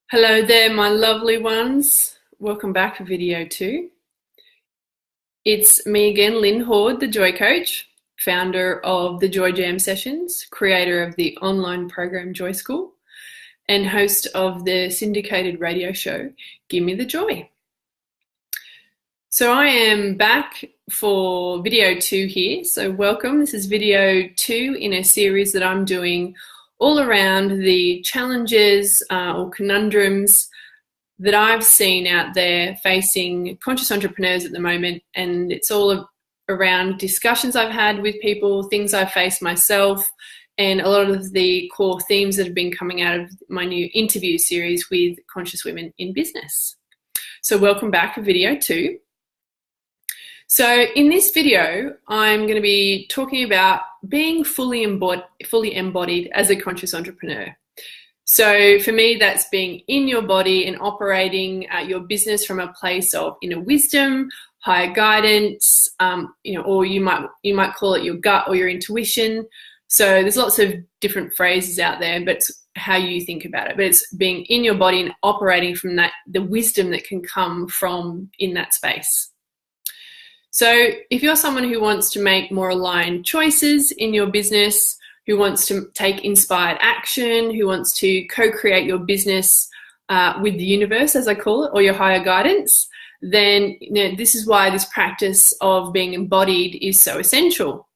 Hello there, my lovely ones. Welcome back to video 2. It's me again, Lynn Horde, the Joy Coach, founder of the Joy Jam Sessions, creator of the online program Joy School, and host of the syndicated radio show, Give Me the Joy. So I am back for video 2 here. So welcome. This is video 2 in a series that I'm doing all around the challenges or conundrums that I've seen out there facing conscious entrepreneurs at the moment. And it's all around discussions I've had with people, things I've faced myself, and a lot of the core themes that have been coming out of my new interview series with conscious women in business. So welcome back to video 2. So in this video, I'm going to be talking about being fully embodied as a conscious entrepreneur. So for me, that's being in your body and operating your business from a place of inner wisdom, higher guidance, or you might call it your gut or your intuition. So there's lots of different phrases out there, but it's how you think about it. But it's being in your body and operating from that, the wisdom that can come from in that space. So if you're someone who wants to make more aligned choices in your business, who wants to take inspired action, who wants to co-create your business with the universe, as I call it, or your higher guidance, then this is why this practice of being embodied is so essential.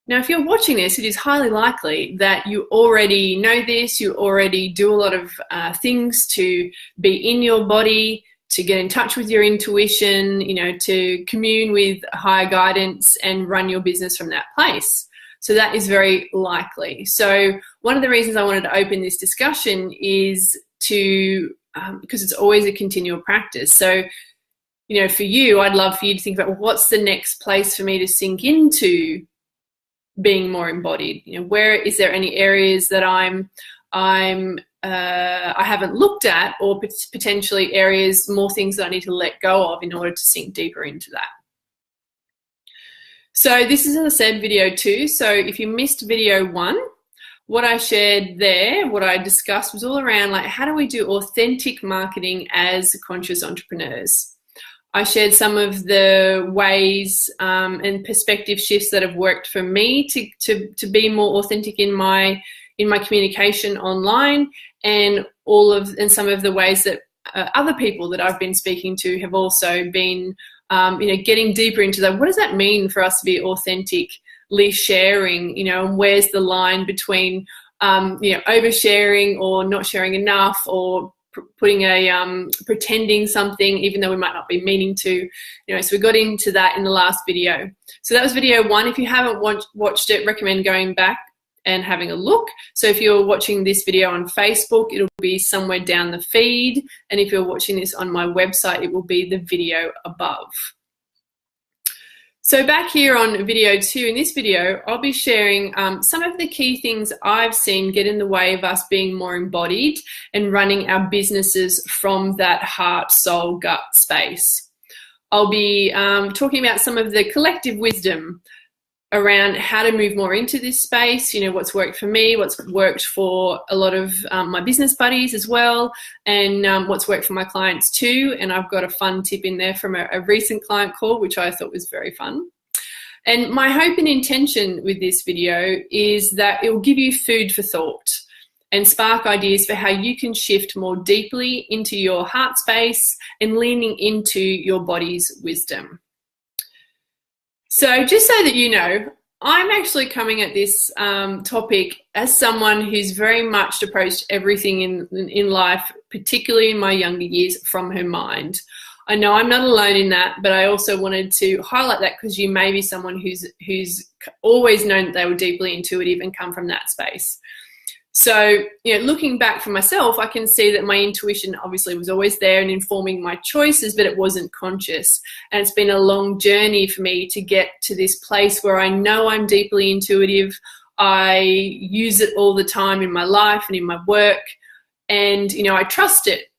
Now, if you're watching this, it is highly likely that you already know this, you already do a lot of things to be in your body, to get in touch with your intuition, to commune with higher guidance and run your business from that place. So that is very likely. So one of the reasons I wanted to open this discussion is because it's always a continual practice. So, for you, I'd love for you to think about, well, what's the next place for me to sink into being more embodied? Where is there any areas that I haven't looked at, or potentially areas, more things that I need to let go of in order to sink deeper into that. So this is, as I said, video 2. So if you missed video 1, what I shared there, what I discussed was all around like, how do we do authentic marketing as conscious entrepreneurs? I shared some of the ways and perspective shifts that have worked for me to be more authentic in my communication online, and some of the ways that other people that I've been speaking to have also been, getting deeper into that. What does that mean for us to be authentically sharing? And where's the line between, oversharing or not sharing enough, or pretending something even though we might not be meaning to. So we got into that in the last video. So that was video 1. If you haven't watched it, recommend going back and having a look. So if you're watching this video on Facebook, it'll be somewhere down the feed. And if you're watching this on my website, it will be the video above. So back here on video 2, in this video, I'll be sharing some of the key things I've seen get in the way of us being more embodied and running our businesses from that heart, soul, gut space. I'll be talking about some of the collective wisdom around how to move more into this space, what's worked for me, what's worked for a lot of my business buddies as well, and what's worked for my clients too. And I've got a fun tip in there from a recent client call, which I thought was very fun. And my hope and intention with this video is that it will give you food for thought and spark ideas for how you can shift more deeply into your heart space and leaning into your body's wisdom. So just so that you know, I'm actually coming at this topic as someone who's very much approached everything in life, particularly in my younger years, from her mind. I know I'm not alone in that, but I also wanted to highlight that because you may be someone who's always known that they were deeply intuitive and come from that space. So, looking back for myself, I can see that my intuition obviously was always there and informing my choices, but it wasn't conscious. And it's been a long journey for me to get to this place where I know I'm deeply intuitive. I use it all the time in my life and in my work. And, I trust it.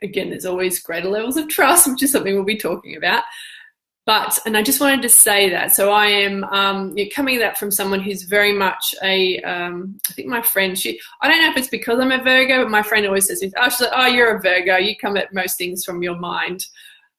Again, there's always greater levels of trust, which is something we'll be talking about. And I just wanted to say that. So I am coming at that from someone who's very much I think my friend, I don't know if it's because I'm a Virgo, but my friend always says, she's like, oh, you're a Virgo. You come at most things from your mind.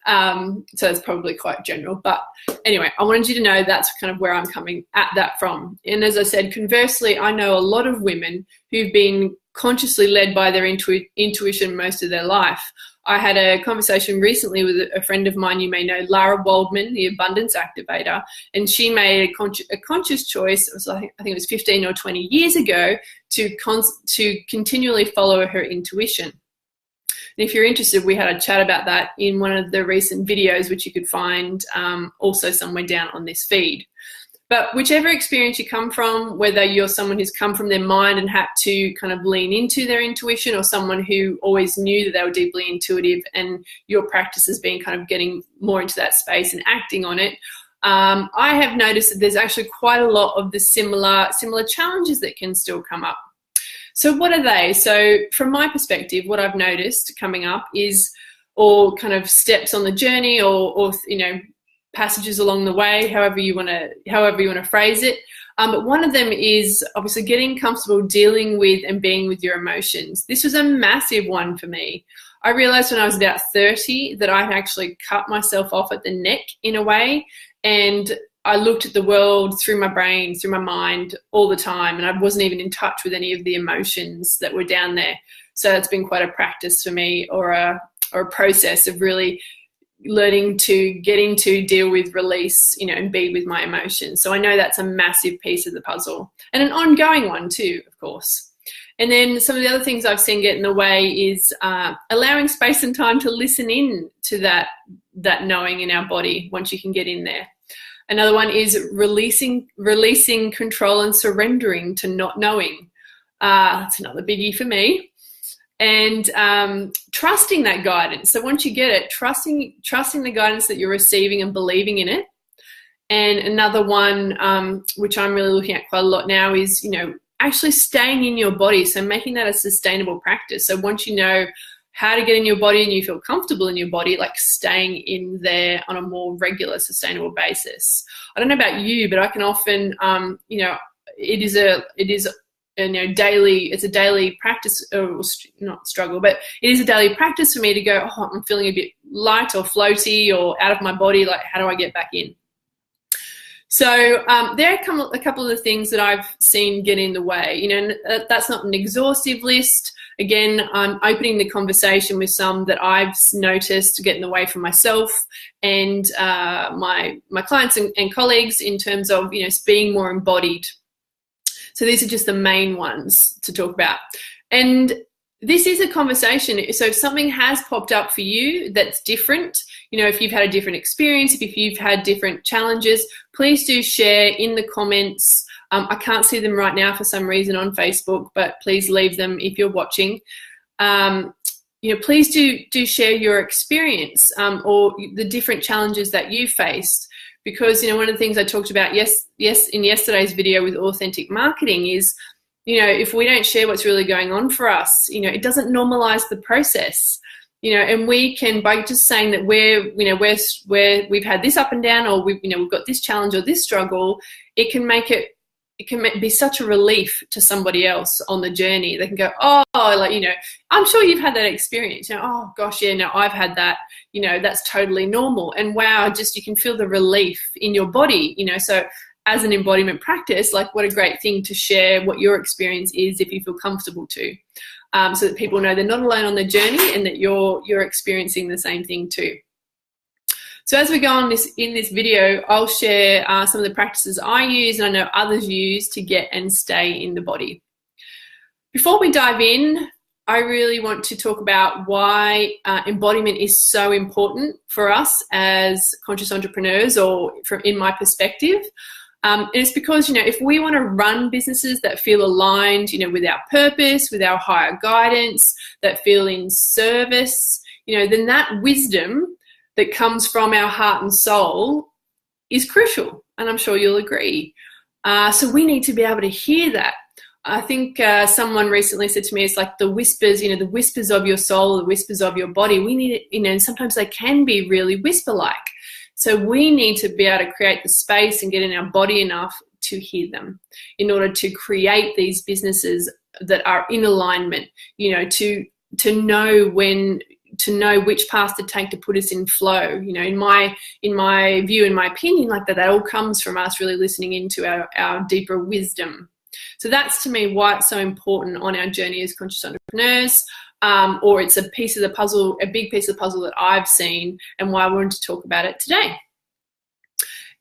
So it's probably quite general. But anyway, I wanted you to know that's kind of where I'm coming at that from. And as I said, conversely, I know a lot of women who've been consciously led by their intuition most of their life. I had a conversation recently with a friend of mine you may know, Lara Waldman, the abundance activator, and she made a conscious choice, it was, I think it was 15 or 20 years ago, to continually follow her intuition. And if you're interested, we had a chat about that in one of the recent videos, which you could find also somewhere down on this feed. But whichever experience you come from, whether you're someone who's come from their mind and had to kind of lean into their intuition, or someone who always knew that they were deeply intuitive and your practice has been kind of getting more into that space and acting on it, I have noticed that there's actually quite a lot of the similar challenges that can still come up. So what are they? So from my perspective, what I've noticed coming up is, or kind of steps on the journey, or passages along the way, however you want to phrase it. But one of them is obviously getting comfortable dealing with and being with your emotions. This was a massive one for me. I realized when I was about 30 that I'd actually cut myself off at the neck in a way, and I looked at the world through my brain, through my mind all the time, and I wasn't even in touch with any of the emotions that were down there. So it's been quite a practice for me, or a process of really learning to getting to deal with, release, and be with my emotions. So I know that's a massive piece of the puzzle, and an ongoing one too, of course. And then some of the other things I've seen get in the way is allowing space and time to listen in to that knowing in our body once you can get in there. Another one is releasing control and surrendering to not knowing. That's another biggie for me. And trusting that guidance. So once you get it, trusting the guidance that you're receiving and believing in it. And another one, which I'm really looking at quite a lot now, is actually staying in your body. So making that a sustainable practice. So once you know how to get in your body and you feel comfortable in your body, like staying in there on a more regular, sustainable basis. I don't know about you, but I can often, it is daily. It's a daily practice, or not struggle, but it is a daily practice for me to go, oh, I'm feeling a bit light or floaty or out of my body. Like, how do I get back in? So there come a couple of the things that I've seen get in the way. And that's not an exhaustive list. Again, I'm opening the conversation with some that I've noticed get in the way for myself and my clients and colleagues in terms of being more embodied. So these are just the main ones to talk about. And this is a conversation. So if something has popped up for you that's different, if you've had a different experience, if you've had different challenges, please do share in the comments. I can't see them right now for some reason on Facebook, but please leave them if you're watching. Please do share your experience or the different challenges that you faced. Because, one of the things I talked about in yesterday's video with authentic marketing is, if we don't share what's really going on for us, it doesn't normalize the process, and we can, by just saying that we've had this up and down, or we've got this challenge or this struggle, it can be such a relief to somebody else on the journey. They can go, oh, I'm sure you've had that experience. Oh gosh, yeah, no, I've had that. That's totally normal. And wow, just you can feel the relief in your body. So as an embodiment practice, like what a great thing to share what your experience is if you feel comfortable to, so that people know they're not alone on the journey and that you're experiencing the same thing too. So as we go on in this video, I'll share some of the practices I use and I know others use to get and stay in the body. Before we dive in, I really want to talk about why embodiment is so important for us as conscious entrepreneurs, or in my perspective. It's because, if we want to run businesses that feel aligned, with our purpose, with our higher guidance, that feel in service, then that wisdom that comes from our heart and soul is crucial, and I'm sure you'll agree. So we need to be able to hear that. I think someone recently said to me, it's like the whispers, the whispers of your soul, the whispers of your body. We need it, and sometimes they can be really whisper-like. So we need to be able to create the space and get in our body enough to hear them in order to create these businesses that are in alignment, you know, to know when, to know which path to take to put us in flow. You know, in my view, in my opinion, like that all comes from us really listening into our deeper wisdom. So that's, to me, why it's so important on our journey as conscious entrepreneurs, or it's a piece of the puzzle, a big piece of the puzzle that I've seen, and why I wanted to talk about it today.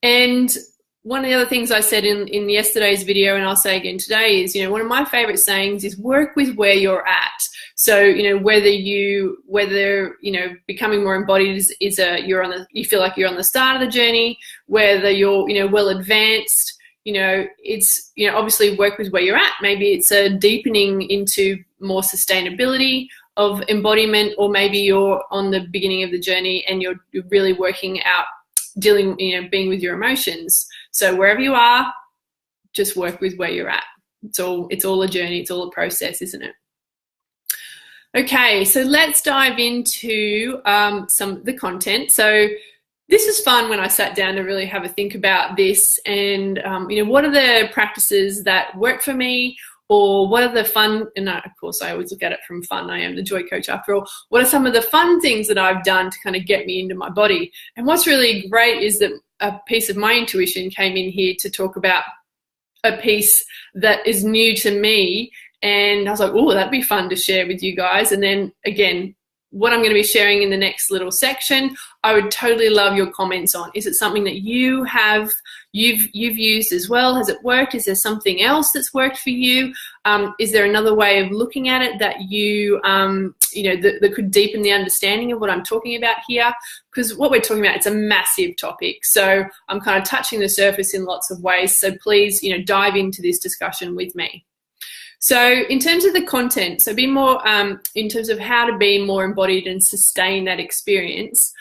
And one of the other things I said in yesterday's video, and I'll say again today, is, you know, one of my favorite sayings is work with where you're at. So, you know, whether you know, becoming more embodied is you feel like you're on the start of the journey, whether you're, you know, well advanced, you know, it's, you know, obviously work with where you're at. Maybe it's a deepening into more sustainability of embodiment, or maybe you're on the beginning of the journey and you're really working out, dealing, you know, being with your emotions. So wherever you are, just work with where you're at. It's all a journey. It's all a process, isn't it? Okay, so let's dive into some of the content. So this is fun when I sat down to really have a think about this, and you know, what are the practices that work for me, or what are the fun, and of course I always look at it from fun, I am the joy coach after all, what are some of the fun things that I've done to kind of get me into my body? And what's really great is that a piece of my intuition came in here to talk about a piece that is new to me, and I was like, oh, that'd be fun to share with you guys. And then again, what I'm going to be sharing in the next little section, I would totally love your comments on. Is it something that you've used as well? Has it worked? Is there something else that's worked for you? Is there another way of looking at it that you know, that could deepen the understanding of what I'm talking about here? Because what we're talking about, it's a massive topic. So I'm kind of touching the surface in lots of ways. So please, you know, dive into this discussion with me. So in terms of the content, so be more, in terms of how to be more embodied and sustain that experience.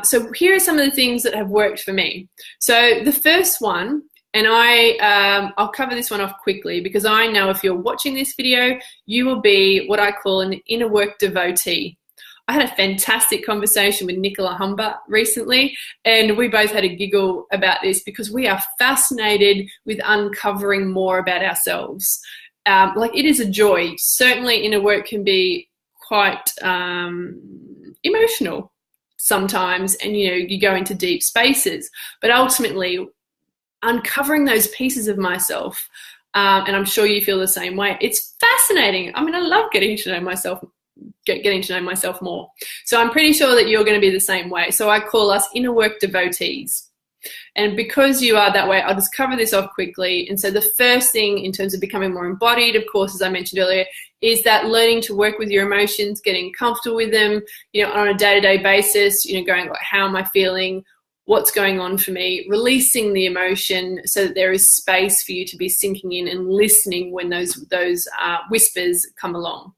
So here are some of the things that have worked for me. So the first one, and I'll cover this one off quickly, because I know if you're watching this video, you will be what I call an inner work devotee. I had a fantastic conversation with Nicola Humber recently, and we both had a giggle about this because we are fascinated with uncovering more about ourselves. Like, it is a joy. Certainly inner work can be quite emotional sometimes, and you know, you go into deep spaces, but ultimately uncovering those pieces of myself, and I'm sure you feel the same way, it's fascinating. I mean, I love getting to know myself more. So I'm pretty sure that you're going to be the same way. So I call us inner work devotees. And because you are that way, I'll just cover this off quickly. And so the first thing in terms of becoming more embodied, of course, as I mentioned earlier, is that learning to work with your emotions, getting comfortable with them, you know, on a day-to-day basis, you know, going like, how am I feeling? What's going on for me? Releasing the emotion so that there is space for you to be sinking in and listening when those whispers come along.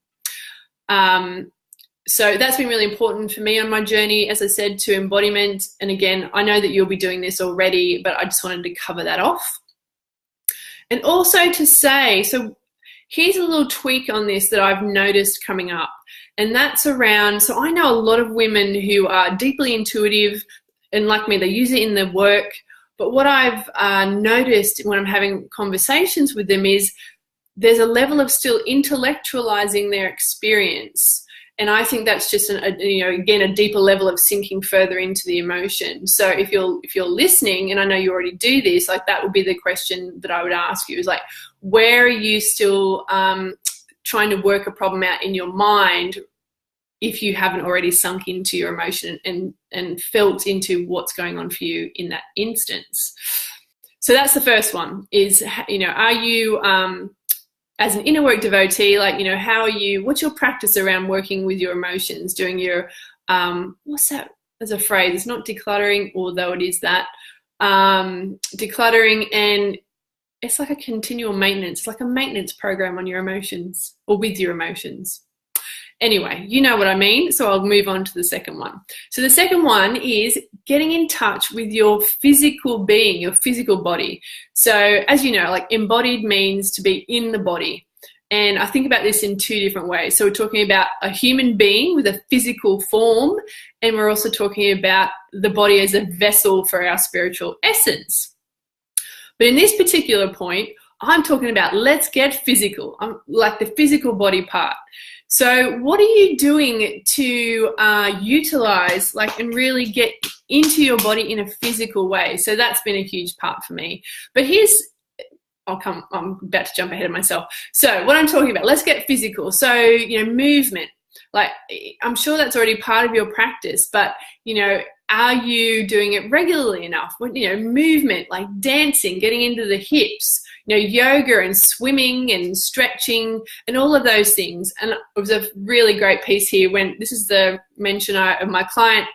So that's been really important for me on my journey, as I said, to embodiment. And again, I know that you'll be doing this already, but I just wanted to cover that off. And also to say, so here's a little tweak on this that I've noticed coming up. And that's around, so I know a lot of women who are deeply intuitive, and like me, they use it in their work. But what I've noticed when I'm having conversations with them is there's a level of still intellectualizing their experience. And I think that's just, you know, again, a deeper level of sinking further into the emotion. So if you're listening, and I know you already do this, like that would be the question that I would ask you, is like, where are you still trying to work a problem out in your mind if you haven't already sunk into your emotion and felt into what's going on for you in that instance? So that's the first one, is, you know, are you as an inner work devotee, like, you know, what's your practice around working with your emotions, doing your, what's that as a phrase? It's not decluttering, although it is that, decluttering, and it's like a continual maintenance. It's like a maintenance program on your emotions, or with your emotions. Anyway, you know what I mean, so I'll move on to the second one. So the second one is getting in touch with your physical being, your physical body. So as you know, like, embodied means to be in the body. And I think about this in two different ways. So we're talking about a human being with a physical form, and we're also talking about the body as a vessel for our spiritual essence. But in this particular point, I'm talking about let's get physical, like the physical body part. So what are you doing to utilize and really get into your body in a physical way? So that's been a huge part for me. But I'm about to jump ahead of myself. So what I'm talking about, let's get physical. So, movement, I'm sure that's already part of your practice, but, are you doing it regularly enough? Movement, like dancing, getting into the hips, yoga and swimming and stretching and all of those things. And it was a really great piece here when this is the mention of my client.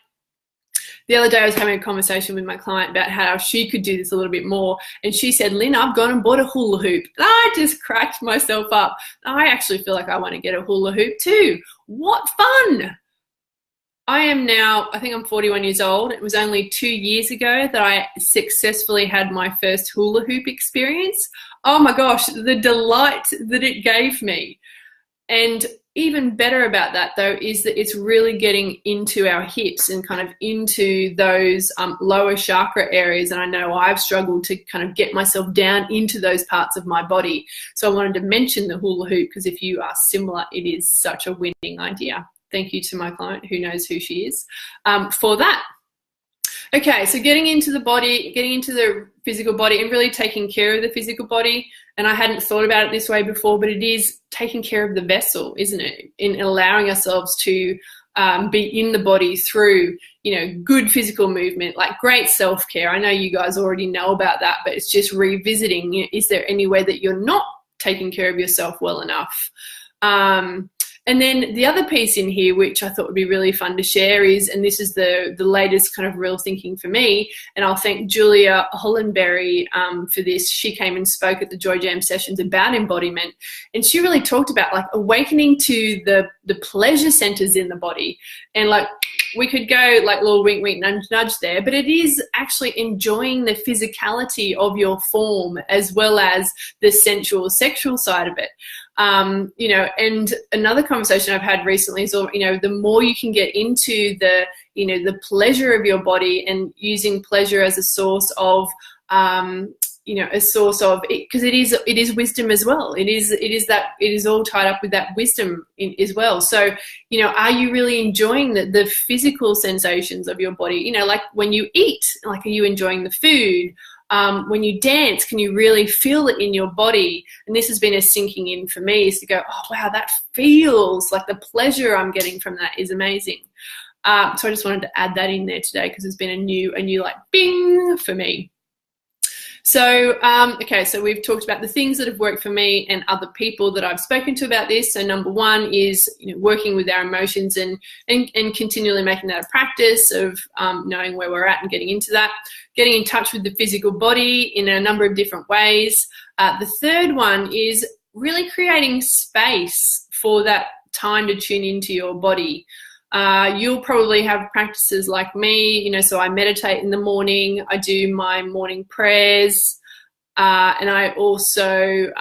The other day I was having a conversation with my client about how she could do this a little bit more. And she said, Lynn, I've gone and bought a hula hoop. And I just cracked myself up. I actually feel like I want to get a hula hoop too. What fun! I am now, I think I'm 41 years old. It was only 2 years ago that I successfully had my first hula hoop experience. Oh my gosh, the delight that it gave me. And even better about that though is that it's really getting into our hips and kind of into those lower chakra areas. And I know I've struggled to kind of get myself down into those parts of my body. So I wanted to mention the hula hoop because if you are similar, it is such a winning idea. Thank you to my client who knows who she is for that. Okay, so getting into the body, getting into the physical body and really taking care of the physical body. And I hadn't thought about it this way before, but it is taking care of the vessel, isn't it? In allowing ourselves to be in the body through, good physical movement, like great self-care. I know you guys already know about that, but it's just revisiting. Is there any way that you're not taking care of yourself well enough? And then the other piece in here, which I thought would be really fun to share is, and this is the latest kind of real thinking for me, and I'll thank Julia Hollenberry for this. She came and spoke at the Joy Jam sessions about embodiment, and she really talked about awakening to the pleasure centers in the body. And we could go little wink, wink, nudge, nudge there, but it is actually enjoying the physicality of your form as well as the sensual, sexual side of it. And another conversation I've had recently is, the more you can get into the pleasure of your body and using pleasure as a source of, because it is wisdom as well. It is all tied up with that wisdom as well. So, are you really enjoying the physical sensations of your body? Like when you eat, are you enjoying the food? When you dance, can you really feel it in your body? And this has been a sinking in for me, is to go, oh, wow, that feels like the pleasure I'm getting from that is amazing. So I just wanted to add that in there today because it's been a new bing for me. So, okay, so we've talked about the things that have worked for me and other people that I've spoken to about this. So number one is, working with our emotions and continually making that a practice of knowing where we're at and getting into that. Getting in touch with the physical body in a number of different ways. The third one is really creating space for that time to tune into your body. You'll probably have practices like me, so I meditate in the morning, I do my morning prayers, and I also,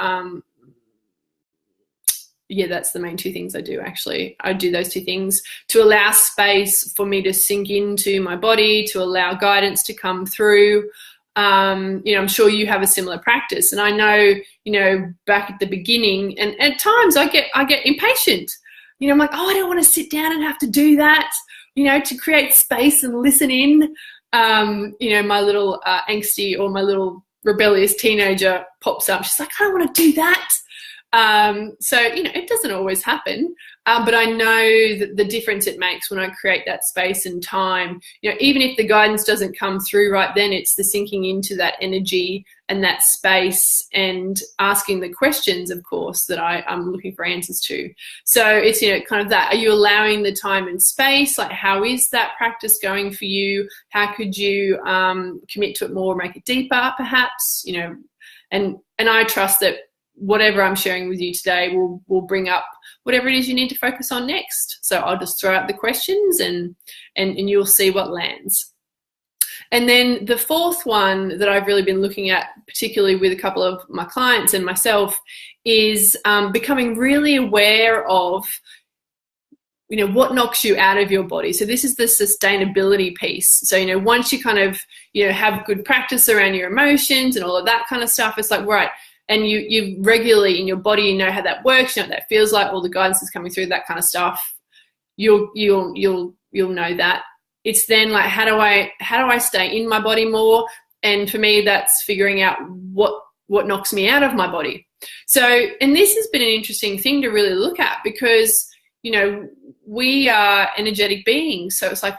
that's the main two things I do actually. I do those two things to allow space for me to sink into my body, to allow guidance to come through. I'm sure you have a similar practice, and I know, back at the beginning, and at times I get impatient. I'm like, oh, I don't want to sit down and have to do that, to create space and listen in. My little angsty or my little rebellious teenager pops up. She's like, I don't want to do that. So, it doesn't always happen, but I know that the difference it makes when I create that space and time, even if the guidance doesn't come through right then, it's the sinking into that energy and that space and asking the questions, of course, that I'm looking for answers to. So it's, kind of that, are you allowing the time and space? Like, how is that practice going for you? How could you commit to it more, make it deeper, perhaps, and I trust that whatever I'm sharing with you today will bring up whatever it is you need to focus on next. So I'll just throw out the questions and you'll see what lands. And then the fourth one that I've really been looking at, particularly with a couple of my clients and myself, is becoming really aware of, you know, what knocks you out of your body. So this is the sustainability piece. So, you know, once you kind of, you know, have good practice around your emotions and all of that kind of stuff, it's like, right, and you regularly in your body, you know how that works, you know what that feels like, all the guidance is coming through, that kind of stuff. You'll know that. It's then like, how do I stay in my body more? And for me, that's figuring out what knocks me out of my body. So, and this has been an interesting thing to really look at, because, you know, we are energetic beings. So it's like,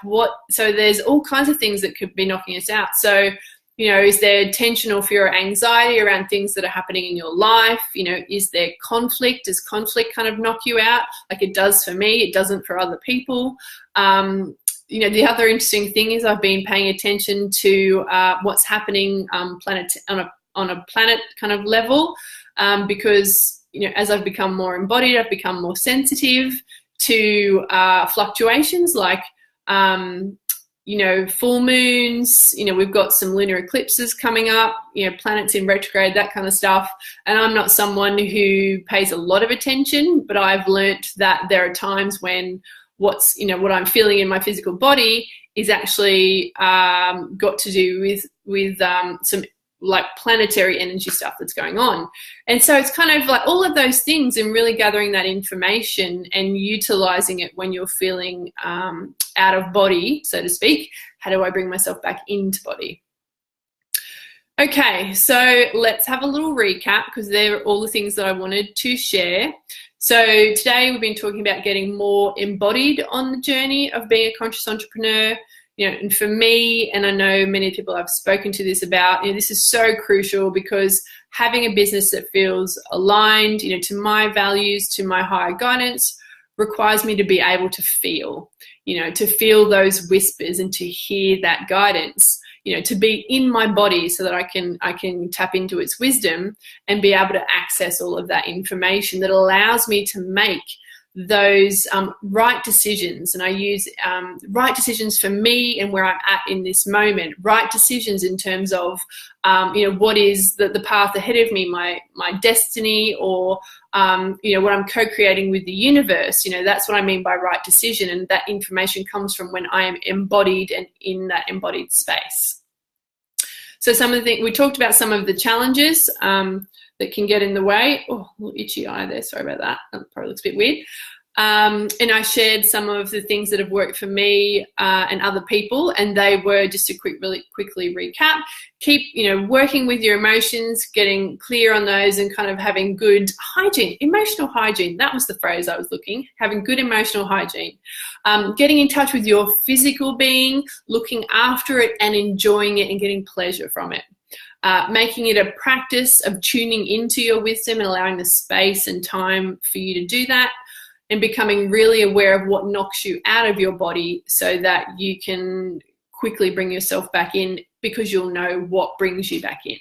so there's all kinds of things that could be knocking us out. So, you know, is there tension or fear or anxiety around things that are happening in your life? You know, is there conflict? Does conflict kind of knock you out? Like it does for me, it doesn't for other people. You know, the other interesting thing is I've been paying attention to what's happening on a planet kind of level, because, you know, as I've become more embodied, I've become more sensitive to fluctuations like, you know, full moons. You know, we've got some lunar eclipses coming up, you know, planets in retrograde, that kind of stuff. And I'm not someone who pays a lot of attention, but I've learnt that there are times when what I'm feeling in my physical body is actually got to do with some like planetary energy stuff that's going on. And so it's kind of like all of those things, and really gathering that information and utilizing it when you're feeling out of body, so to speak. How do I bring myself back into body? Okay, so let's have a little recap, because they're all the things that I wanted to share. So today we've been talking about getting more embodied on the journey of being a conscious entrepreneur. You know, and for me, and I know many people I've spoken to this about, you know, this is so crucial, because having a business that feels aligned, you know, to my values, to my higher guidance, requires me to be able to feel, you know, to feel those whispers and to hear that guidance, you know, to be in my body so that I can tap into its wisdom and be able to access all of that information that allows me to make those right decisions. And I use right decisions for me and where I'm at in this moment, right decisions in terms of, you know, what is the path ahead of me, my destiny, or, you know, what I'm co-creating with the universe. You know, that's what I mean by right decision. And that information comes from when I am embodied and in that embodied space. So some of the things, we talked about some of the challenges that can get in the way. Oh, a little itchy eye there, sorry about that. That probably looks a bit weird. And I shared some of the things that have worked for me and other people, and they were, just to really quickly recap, keep, you know, working with your emotions, getting clear on those, and kind of having good hygiene, emotional hygiene. That was the phrase I was looking, having good emotional hygiene. Getting in touch with your physical being, looking after it and enjoying it and getting pleasure from it. Making it a practice of tuning into your wisdom and allowing the space and time for you to do that, and becoming really aware of what knocks you out of your body so that you can quickly bring yourself back in, because you'll know what brings you back in.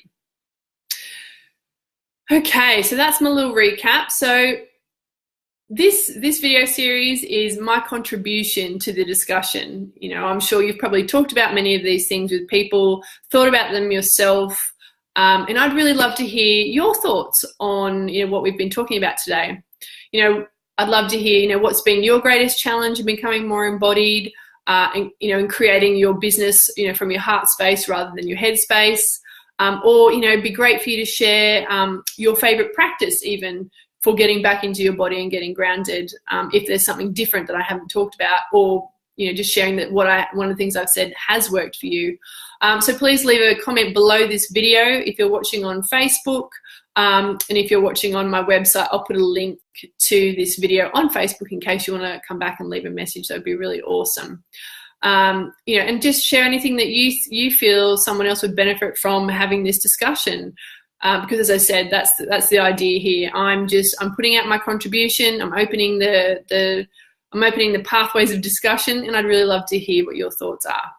Okay, so that's my little recap. So this video series is my contribution to the discussion. You know, I'm sure you've probably talked about many of these things with people, thought about them yourself, and I'd really love to hear your thoughts on, you know, what we've been talking about today. You know, I'd love to hear, you know, what's been your greatest challenge in becoming more embodied, and, you know, in creating your business, you know, from your heart space rather than your head space. Or, you know, it'd be great for you to share your favorite practice even for getting back into your body and getting grounded, if there's something different that I haven't talked about, or, you know, just sharing that one of the things I've said has worked for you. So please leave a comment below this video if you're watching on Facebook, and if you're watching on my website, I'll put a link to this video on Facebook in case you want to come back and leave a message. That would be really awesome. You know, and just share anything that you feel someone else would benefit from having this discussion. Because as I said, that's the idea here. I'm putting out my contribution. I'm opening the pathways of discussion, and I'd really love to hear what your thoughts are.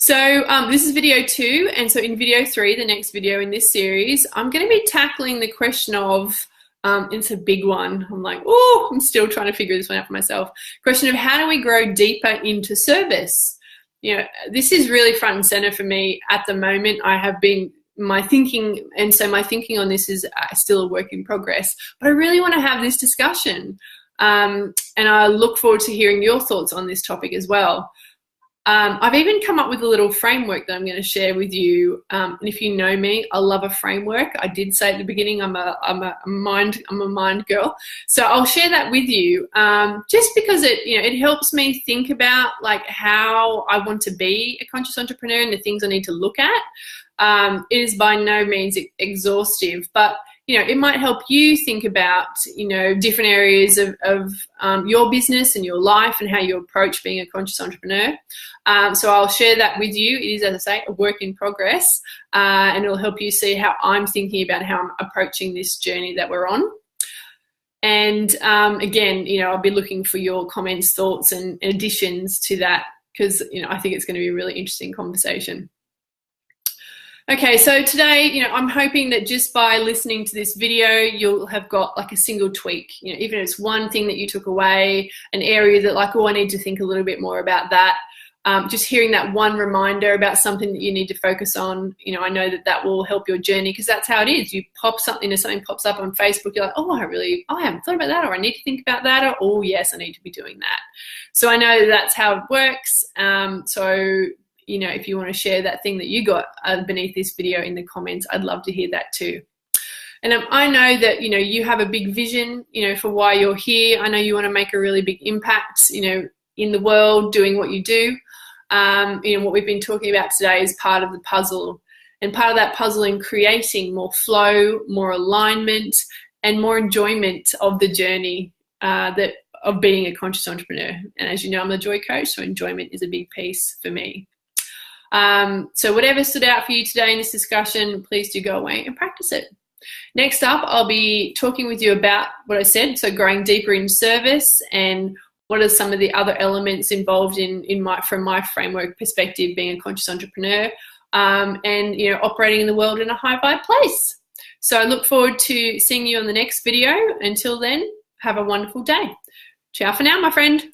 So this is video 2, and so in video 3, the next video in this series, I'm going to be tackling the question of, it's a big one. I'm like, oh, I'm still trying to figure this one out for myself. Question of how do we grow deeper into service? this is really front and center for me at the moment. I have been my thinking, and so my thinking on this is still a work in progress, but I really want to have this discussion. And I look forward to hearing your thoughts on this topic as well. I've even come up with a little framework that I'm going to share with you. And if you know me, I love a framework. I did say at the beginning, I'm a mind girl. So I'll share that with you, just because it helps me think about like how I want to be a conscious entrepreneur and the things I need to look at. It is by no means exhaustive, but it might help you think about, different areas of your business and your life and how you approach being a conscious entrepreneur. So I'll share that with you. It is, as I say, a work in progress, and it'll help you see how I'm thinking about how I'm approaching this journey that we're on. And again, I'll be looking for your comments, thoughts, and additions to that, because, I think it's going to be a really interesting conversation. Okay, so today, I'm hoping that just by listening to this video, you'll have got like a single tweak, even if it's one thing that you took away, an area that like, oh, I need to think a little bit more about that. Just hearing that one reminder about something that you need to focus on, I know that will help your journey, because that's how it is. You pop something, if something pops up on Facebook, you're like, oh, I haven't thought about that, or I need to think about that, or, oh, yes, I need to be doing that. So I know that's how it works. If you want to share that thing that you got beneath this video in the comments, I'd love to hear that too. And I know that, you have a big vision, for why you're here. I know you want to make a really big impact, in the world doing what you do. What we've been talking about today is part of the puzzle, and part of that puzzle in creating more flow, more alignment, and more enjoyment of the journey of being a conscious entrepreneur. And as you know, I'm a joy coach, so enjoyment is a big piece for me. So whatever stood out for you today in this discussion, please do go away and practice it. Next up, I'll be talking with you about what I said, so growing deeper in service, and what are some of the other elements involved from my framework perspective, being a conscious entrepreneur, and operating in the world in a high vibe place. So I look forward to seeing you on the next video. Until then, have a wonderful day. Ciao for now, my friend.